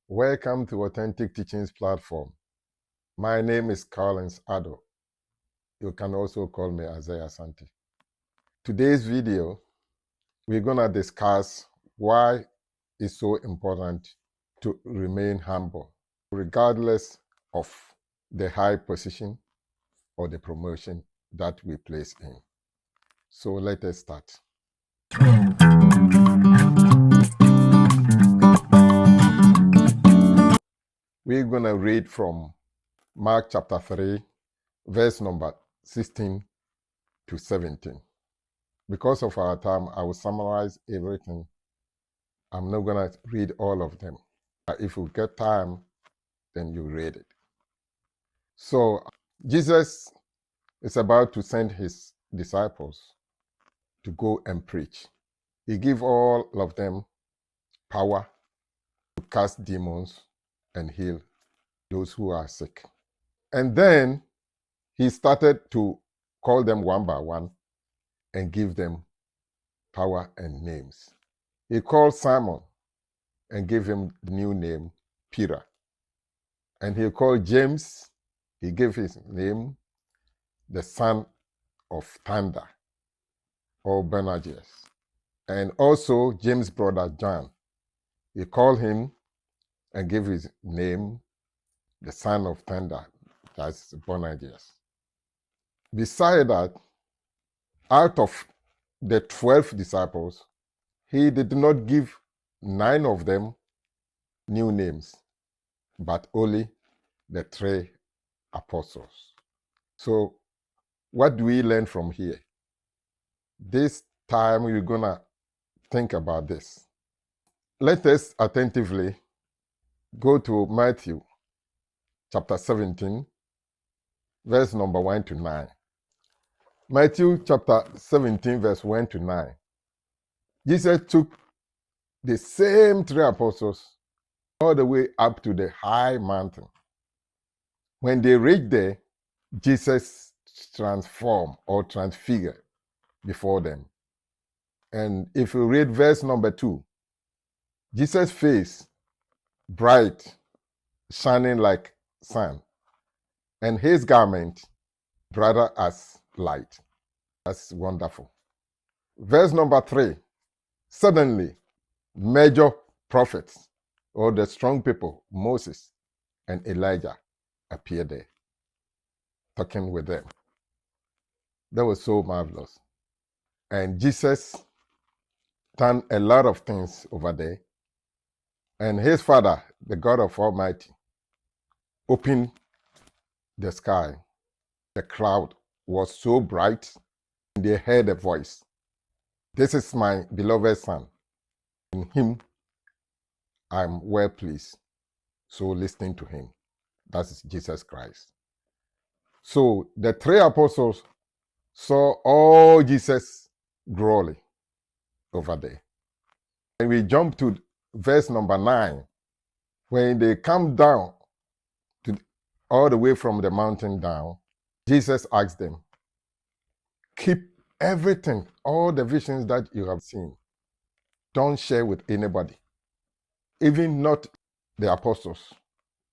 Welcome to Authentic Teachings Platform. My name is Collins Addo. You can also call me Isaiah Santi. Today's video, we're going to discuss why it's so important to remain humble, regardless of the high position or the promotion that we place in. So let us start. We're going to read from Mark chapter 3, verse number 16 to 17. Because of our time, I will summarize everything. I'm not going to read all of them. If you get time, then you read it. So Jesus is about to send his disciples to go and preach. He gave all of them power to cast demons and heal those who are sick. And then he started to call them one by one and give them power and names. He called Simon and gave him the new name, Peter. And he called James, he gave his name, the son of thunder, or Boanerges. And also James' brother John, he called him and gave his name, the son of thunder, that's Boanerges. Beside that, out of the 12 disciples, he did not give 9 of them new names, but only the 3 apostles. So what do we learn from here? This time we're going to think about this. Let us attentively go to Matthew chapter 17, verse number 1 to 9. Matthew chapter 17, verse 1 to 9. Jesus took the same 3 apostles all the way up to the high mountain. When they reached there, Jesus transformed or transfigured before them. And if you read verse number 2, Jesus' face bright, shining like sun, and his garment brighter as light. That's wonderful. Verse number 3, suddenly major prophets, or the strong people, Moses and Elijah, appeared there, talking with them. That was so marvelous. And Jesus done a lot of things over there. And his Father, the God of Almighty, opened the sky. The cloud was so bright, and they heard a voice. This is my beloved Son. In him I am well pleased. So listen to him. That is Jesus Christ. So the 3 apostles saw all Jesus' glory over there. And we jump to verse number 9. When they come down to all the way from the mountain down, Jesus asked them, keep everything, all the visions that you have seen. Don't share with anybody, even not the apostles.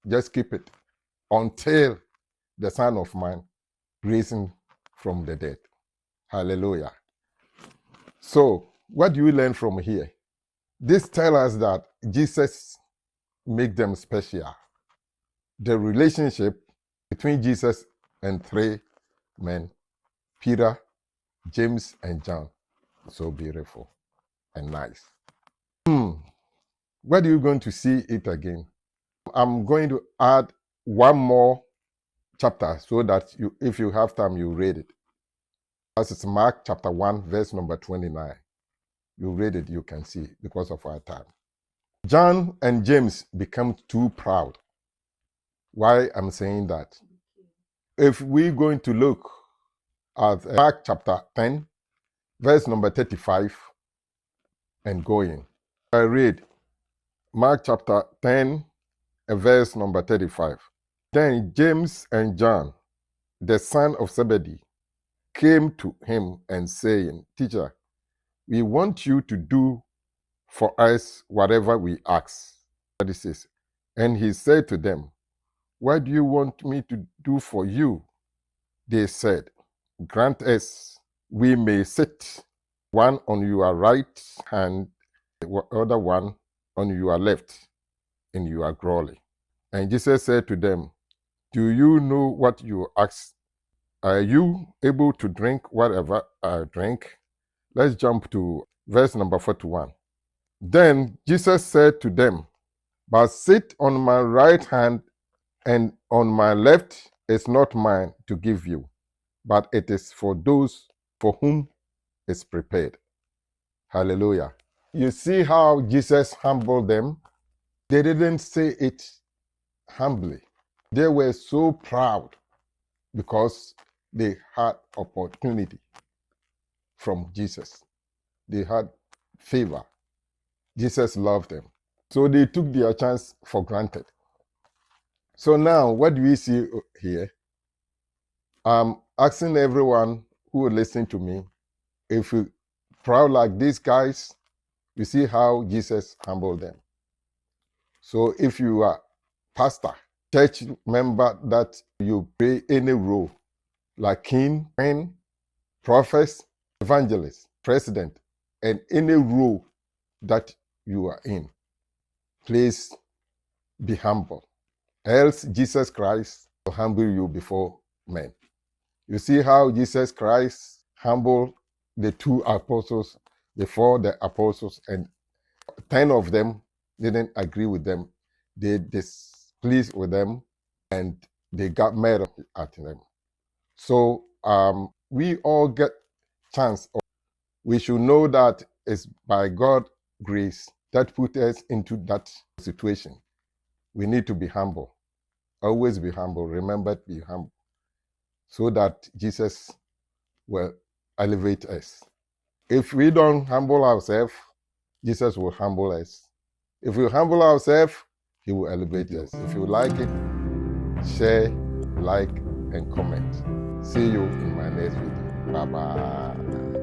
Just keep it until the Son of Man risen from the dead. Hallelujah. So, what do we learn from here? This tells us that Jesus made them special. The relationship between Jesus and 3 men, Peter, James, and John, so beautiful and nice. What are you going to see it again? I'm going to add one more chapter so that if you have time, you read it. As it's Mark chapter 1, verse number 29. You read it, you can see because of our time. John and James become too proud. Why I'm saying that? If we're going to look at Mark chapter 10, verse number 35 and going. I read Mark chapter 10, verse number 35. Then James and John, the son of Zebedee, came to him and saying, Teacher, we want you to do for us whatever we ask. That is, And he said to them, "What do you want me to do for you?" They said, "Grant us we may sit, one on your right hand, the other one on your left, in your glory." And Jesus said to them, "Do you know what you ask? Are you able to drink whatever I drink?" Let's jump to verse number 41. Then Jesus said to them, "But sit on my right hand and on my left is not mine to give you, but it is for those for whom it's prepared." Hallelujah. You see how Jesus humbled them? They didn't say it humbly. They were so proud because they had opportunity from Jesus. They had favor. Jesus loved them. So they took their chance for granted. So now, what do we see here? I'm asking everyone who will listen to me, if you proud like these guys, you see how Jesus humbled them. So if you are pastor, church member that you play any role, like king, queen, prophet, evangelist, president, and any role that you are in, please be humble. Else Jesus Christ will humble you before men. You see how Jesus Christ humbled the 2 apostles before the apostles, and 10 of them didn't agree with them. They displeased with them, and they got mad at them. So we all get chance. We should know that it's by God's grace that put us into that situation. We need to be humble. Always be humble. Remember to be humble, so that Jesus will elevate us. If we don't humble ourselves, Jesus will humble us. If we humble ourselves, he will elevate us. If you like it, share, like, and comment. See you in my next video. Bye-bye.